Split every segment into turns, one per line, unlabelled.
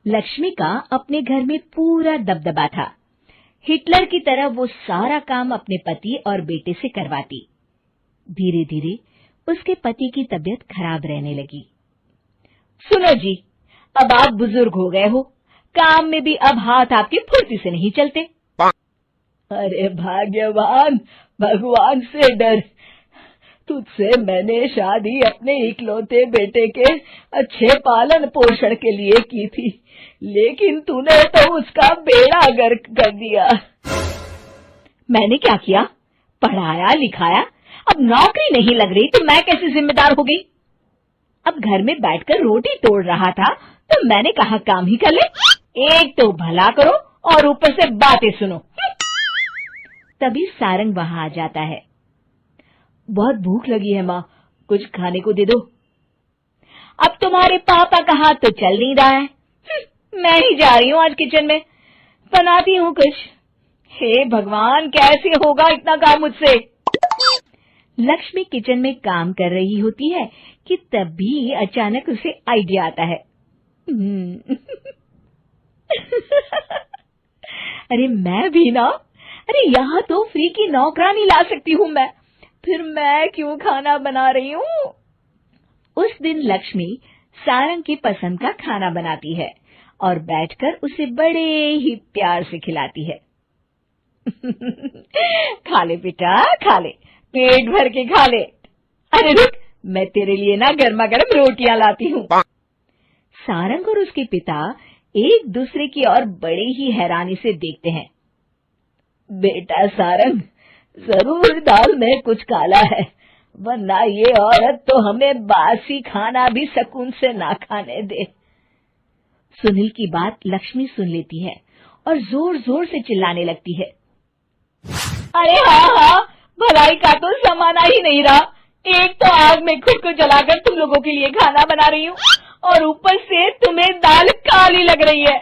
लक्ष्मी का अपने घर में पूरा दबदबा था। हिटलर की तरह वो सारा काम अपने पति और बेटे से करवाती। धीरे धीरे उसके पति की तबीयत खराब रहने लगी। सुनो जी, अब आप बुजुर्ग हो गए हो, काम में भी अब हाथ आपके फुर्ती से नहीं चलते। अरे भाग्यवान, भगवान से डर। तुझसे मैंने शादी अपने इकलौते बेटे के अच्छे पालन पोषण के लिए की थी, लेकिन तूने तो उसका बेड़ा गर्क कर दिया। मैंने क्या किया? पढ़ाया लिखाया, अब नौकरी नहीं लग रही तो मैं कैसे जिम्मेदार हो गई? अब घर में बैठकर रोटी तोड़ रहा था तो मैंने कहा काम ही कर ले। एक तो भला करो और ऊपर से बातें सुनो। तभी सारंग वहां आ जाता है। बहुत भूख लगी है माँ, कुछ खाने को दे दो। अब तुम्हारे पापा का हाथ तो चल नहीं रहा है। मैं ही जा रही हूँ आज किचन में, बनाती हूँ कुछ। हे भगवान, कैसे होगा इतना काम मुझसे? लक्ष्मी किचन में काम कर रही होती है कि तभी अचानक उसे आइडिया आता है। अरे मैं भी ना, अरे यहाँ तो फ्री की नौकरानी ला सकती हूँ मैं, फिर मैं क्यों खाना बना रही हूँ? उस दिन लक्ष्मी सारंग की पसंद का खाना बनाती है और बैठकर उसे बड़े ही प्यार से खिलाती है। खा ले बेटा, खा ले, पेट भर के खा ले। अरे रुक, मैं तेरे लिए ना गर्मा गर्म रोटियां लाती हूँ। सारंग और उसके पिता एक दूसरे की ओर बड़े ही हैरानी से देखते हैं। बेटा सारंग, जरूर दाल में कुछ काला है, वरना ये औरत तो हमें बासी खाना भी सुकून से ना खाने दे। सुनील की बात लक्ष्मी सुन लेती है और जोर जोर से चिल्लाने लगती है। अरे हाँ, भलाई का तो जमाना ही नहीं रहा। एक तो आग में खुद को जलाकर तुम लोगों के लिए खाना बना रही हूँ और ऊपर से तुम्हें दाल काली लग रही है।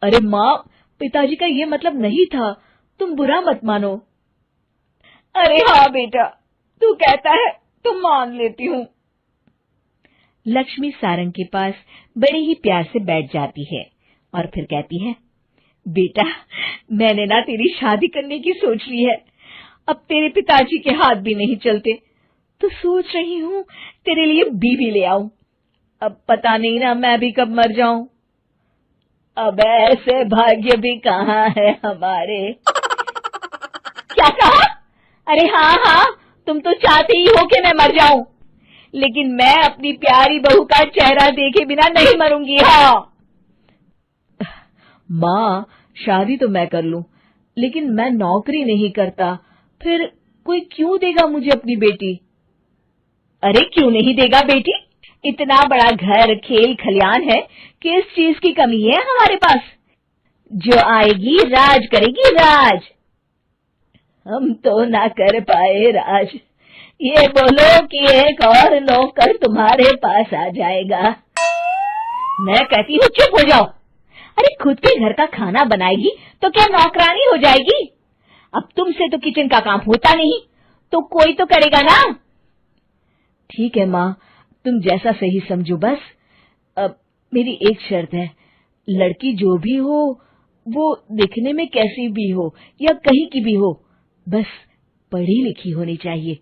अरे माँ, पिताजी का ये मतलब नहीं था, तुम बुरा मत मानो। अरे हाँ बेटा, तू कहता है तो मान लेती हूँ। लक्ष्मी सारंग के पास बड़े ही प्यार से बैठ जाती है और फिर कहती है, बेटा मैंने ना तेरी शादी करने की सोच ली है। अब तेरे पिताजी के हाथ भी नहीं चलते तो सोच रही हूँ तेरे लिए बीवी ले आऊं। अब पता नहीं ना मैं भी कब मर जाऊं। अब ऐसे भाग्य भी कहाँ है हमारे। क्या कहा? अरे हाँ, तुम तो चाहते ही हो कि मैं मर जाऊं, लेकिन मैं अपनी प्यारी बहू का चेहरा देखे बिना नहीं मरूंगी। हाँ माँ, शादी तो मैं कर लूं, लेकिन मैं नौकरी नहीं करता, फिर कोई क्यों देगा मुझे अपनी बेटी? अरे क्यों नहीं देगा बेटी? इतना बड़ा घर, खेल खलियान है, किस चीज की कमी है हमारे पास? जो आएगी राज करेगी, राज। हम तो ना कर पाए राज, ये बोलो कि एक और नौकर तुम्हारे पास आ जाएगा। मैं कहती हूँ चुप हो जाओ। अरे खुद के घर का खाना बनाएगी तो क्या नौकरानी हो जाएगी? अब तुमसे तो किचन का काम होता नहीं, तो कोई तो करेगा ना। ठीक है माँ, तुम जैसा सही समझो बस। अब मेरी एक शर्त है, लड़की जो भी हो वो दिखने में कैसी भी हो या कहीं की भी हो, बस पढ़ी लिखी होनी चाहिए।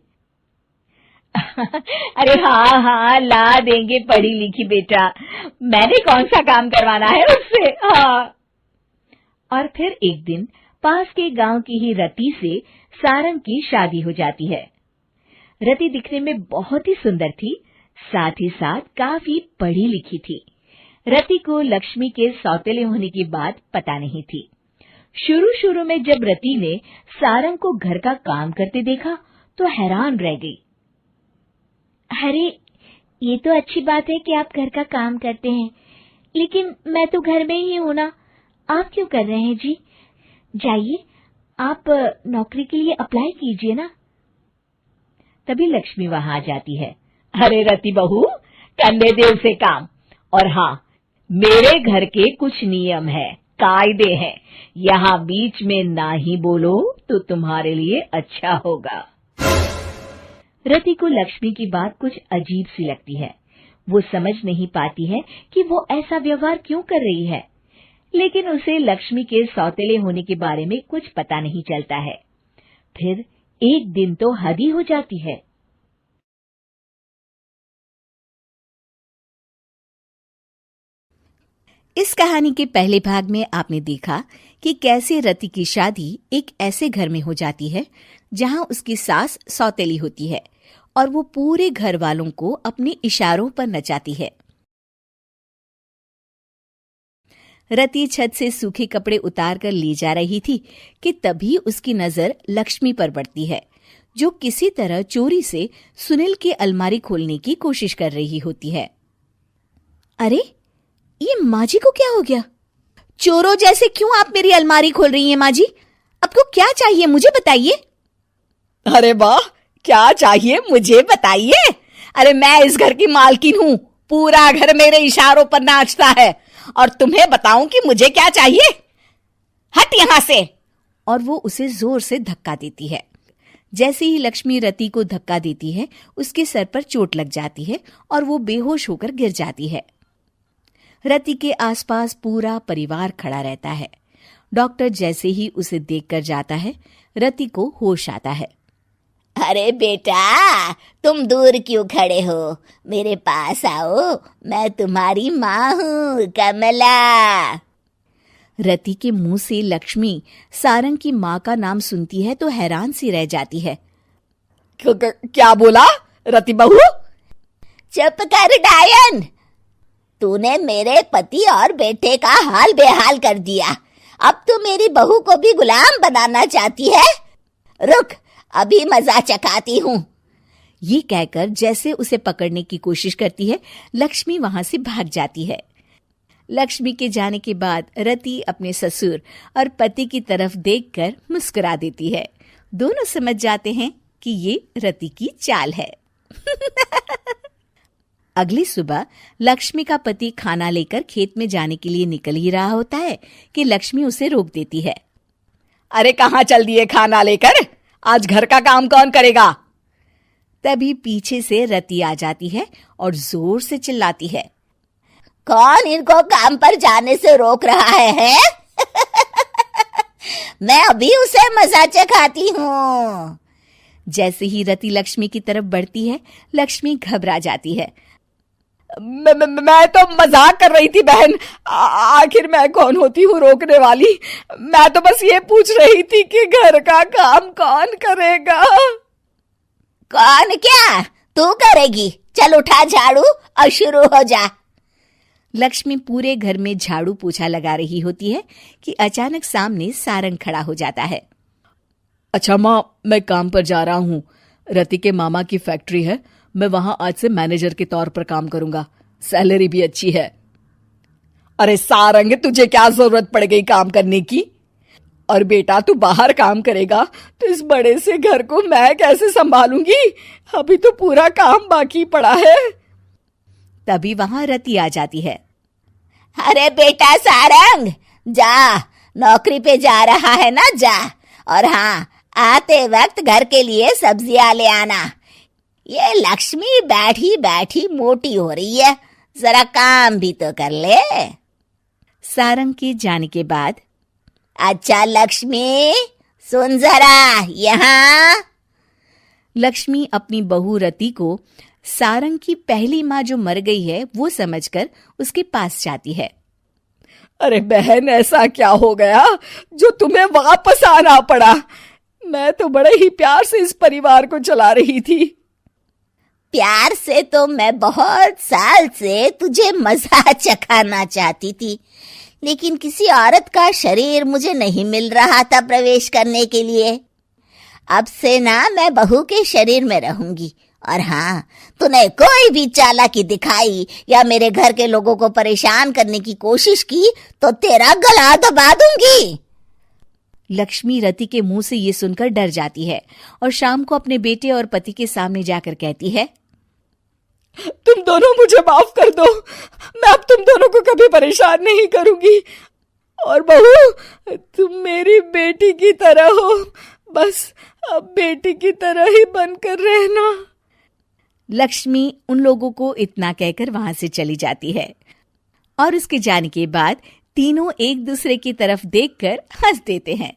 अरे हाँ, ला देंगे पढ़ी लिखी बेटा, मैंने कौन सा काम करवाना है उससे। हाँ। और फिर एक दिन पास के गांव की ही रति से सारंग की शादी हो जाती है। रति दिखने में बहुत ही सुंदर थी, साथ ही साथ काफी पढ़ी लिखी थी। रति को लक्ष्मी के सौतेले होने की बात पता नहीं थी। शुरू में जब रति ने सारंग को घर का काम करते देखा तो हैरान रह गई। अरे ये तो अच्छी बात है कि आप घर का काम करते हैं, लेकिन मैं तो घर में ही हूं ना, आप क्यों कर रहे हैं जी? जाइए, आप नौकरी के लिए अप्लाई कीजिए ना। तभी लक्ष्मी वहां आ जाती है। अरे रति बहू, करने दे उसे काम। और हाँ, मेरे घर के कुछ नियम है, कायदे हैं, यहाँ बीच में ना ही बोलो तो तुम्हारे लिए अच्छा होगा। रति को लक्ष्मी की बात कुछ अजीब सी लगती है। वो समझ नहीं पाती है कि वो ऐसा व्यवहार क्यों कर रही है, लेकिन उसे लक्ष्मी के सौतेले होने के बारे में कुछ पता नहीं चलता है। फिर एक दिन तो हद ही हो जाती है।
इस कहानी के पहले भाग में आपने देखा कि कैसे रति की शादी एक ऐसे घर में हो जाती है जहां उसकी सास सौतेली होती है और वो पूरे घर वालों को अपने इशारों पर नचाती है। रति छत से सूखे कपड़े उतार कर ले जा रही थी कि तभी उसकी नजर लक्ष्मी पर पड़ती है, जो किसी तरह चोरी से सुनील की अलमारी खोलने की कोशिश कर रही होती है। अरे, ये माँ जी को क्या हो गया? चोरों जैसे क्यों आप मेरी अलमारी खोल रही हैं माँ जी? आपको क्या चाहिए मुझे बताइए।
अरे वाह, क्या चाहिए मुझे बताइए। अरे मैं इस घर की मालकिन हूँ, पूरा घर मेरे इशारों पर नाचता है और तुम्हें बताऊं कि मुझे क्या चाहिए? हट यहां से।
और वो उसे जोर से धक्का देती है। जैसे ही लक्ष्मी रति को धक्का देती है, उसके सर पर चोट लग जाती है और वो बेहोश होकर गिर जाती है। रति के आसपास पूरा परिवार खड़ा रहता है। डॉक्टर जैसे ही उसे देखकर जाता है, रति को होश आता है।
अरे बेटा, तुम दूर क्यों खड़े हो? मेरे पास आओ, मैं तुम्हारी माँ हूँ, कमला।
रति के मुंह से लक्ष्मी सारंग की माँ का नाम सुनती है तो हैरान सी रह जाती है।
क्या बोला रति बहू?
चुप कर डायन, तूने मेरे पति और बेटे का हाल बेहाल कर दिया। अब तू मेरी बहू को भी गुलाम बनाना चाहती है? रुक, अभी मजा चखाती हूँ।
ये कहकर जैसे उसे पकड़ने की कोशिश करती है, लक्ष्मी वहां से भाग जाती है। लक्ष्मी के जाने के बाद रति अपने ससुर और पति की तरफ देखकर मुस्कुरा देती है। दोनों समझ जाते हैं कि ये रति की चाल है। अगली सुबह लक्ष्मी का पति खाना लेकर खेत में जाने के लिए निकल ही रहा होता है कि लक्ष्मी उसे रोक देती है।
अरे कहाँ चल दिए खाना लेकर? आज घर का काम कौन करेगा?
तभी पीछे से रति आ जाती है और जोर से चिल्लाती है।
कौन इनको काम पर जाने से रोक रहा है? मैं अभी उसे मजा चखाती हूँ।
जैसे ही रति लक्ष्मी की तरफ बढ़ती है, लक्ष्मी घबरा जाती है।
मैं तो मजाक कर रही थी बहन। आखिर मैं कौन होती हूँ रोकने वाली? मैं तो बस ये पूछ रही थी कि घर का काम कौन करेगा।
कौन क्या? तू करेगी। चल उठा झाड़ू और शुरू हो जा।
लक्ष्मी पूरे घर में झाड़ू पोछा लगा रही होती है कि अचानक सामने सारंग खड़ा हो जाता है।
अच्छा माँ, मैं काम पर जा रहा हूँ। रति के मामा की फैक्ट्री है, मैं वहां आज से मैनेजर के तौर पर काम करूंगा। सैलरी भी अच्छी है। अरे सारंग, तुझे क्या जरूरत पड़ गई काम करने की? और बेटा, तू बाहर काम करेगा तो इस बड़े से घर को मैं कैसे संभालूंगी? अभी तो पूरा काम बाकी पड़ा है।
तभी वहां रति आ जाती है।
अरे बेटा सारंग, जा, नौकरी पे जा रहा है ना, जा। और हाँ, आते वक्त घर के लिए सब्जियां ले आना। ये लक्ष्मी बैठी बैठी मोटी हो रही है, जरा काम भी तो कर ले।
सारंग के जाने के बाद,
अच्छा लक्ष्मी, सुन जरा यहाँ।
लक्ष्मी अपनी बहू रति को सारंग की पहली माँ जो मर गई है वो समझकर उसके पास जाती है।
अरे बहन, ऐसा क्या हो गया जो तुम्हें वापस आना पड़ा? मैं तो बड़े ही प्यार से इस परिवार को चला रही थी।
प्यार से तो मैं बहुत साल से तुझे मजा चखाना चाहती थी, लेकिन किसी औरत का शरीर मुझे नहीं मिल रहा था प्रवेश करने के लिए। अब से ना मैं बहू के शरीर में रहूंगी। और हाँ, तूने कोई भी चालाकी दिखाई या मेरे घर के लोगों को परेशान करने की कोशिश की तो तेरा गला दबा दूंगी।
लक्ष्मी रति के मुंह से ये सुनकर डर जाती है और शाम को अपने बेटे और पति के सामने जाकर कहती है,
तुम दोनों मुझे माफ कर दो। मैं अब तुम दोनों को कभी परेशान नहीं करूंगी। और बहू, तुम मेरी बेटी की तरह हो, बस अब बेटी की तरह ही बनकर रहना।
लक्ष्मी उन लोगों को इतना कहकर वहां से चली जाती है और उसके जाने के बाद तीनों एक दूसरे की तरफ देखकर हंस देते हैं।